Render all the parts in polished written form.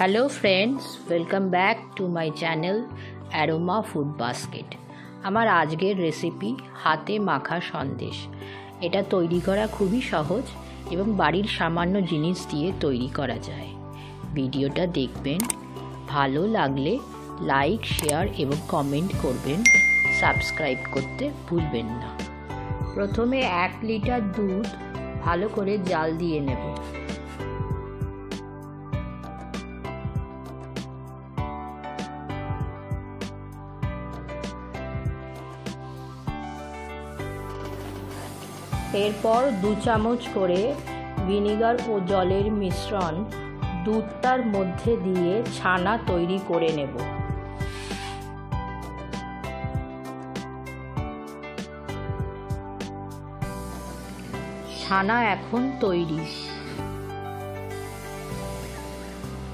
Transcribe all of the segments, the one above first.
Hello friends, welcome back to my channel aroma food basket. আমার আজকের recipe হাতে মাখা সন্দেশ। এটা তৈরি করা খুবই সহজ এবং বাড়ির সামান্য জিনিস দিয়ে তৈরি করা যায়। ভিডিওটা দেখবেন, ভালো লাগলে লাইক, শেয়ার এবং কমেন্ট করবেন। সাবস্ক্রাইব করতে ভুলবেন না। প্রথমে 1 লিটার দুধ ভালো করে জাল দিয়ে নেব। এরপর 2 চামচ করে ভিনিগার ও জলের মিশ্রণ দুধটার মধ্যে দিয়ে ছানা তৈরি করে নেব। ছানা এখন তৈরি।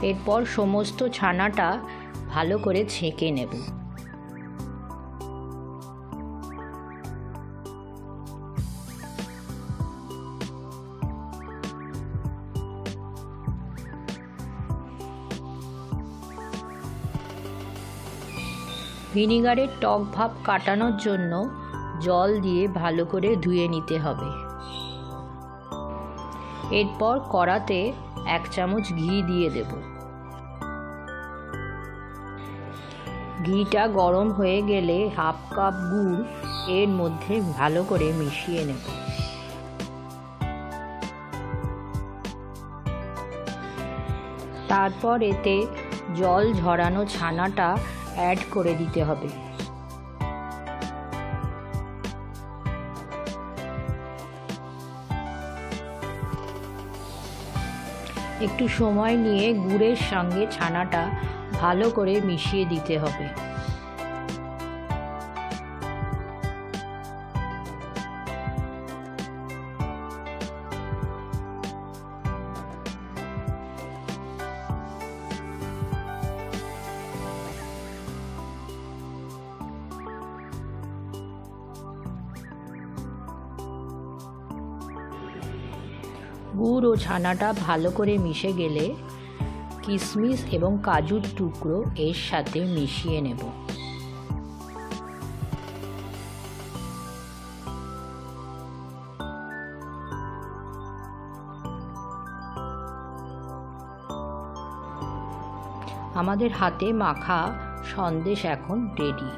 এরপর সমস্ত ছানাটা ভালো করে ছেঁকে নেব। ভিনিগারের টক ভাব কাটানোর জন্য জল দিয়ে ভালো করে ধুয়ে নিতে হবে। এরপর কড়াতে 1 চামচ ঘি দিয়ে দেব। ঘিটা গরম হয়ে গেলে 1/2 কাপ গুড় এর মধ্যে ভালো করে মিশিয়ে নেব। তারপর এতে জল ঝরানো ছানাটা অ্যাড করে দিতে হবে। একটু সময় নিয়ে গুড়ের সঙ্গে ছানাটা ভালো করে মিশিয়ে দিতে হবে। গুড় ও ছানাটা ভালো করে মিশে গেলে কিশমিশ এবং কাজুর টুকরো এর সাথে মিশিয়ে নেব। আমাদের হাতে মাখা সন্দেশ এখন রেডি।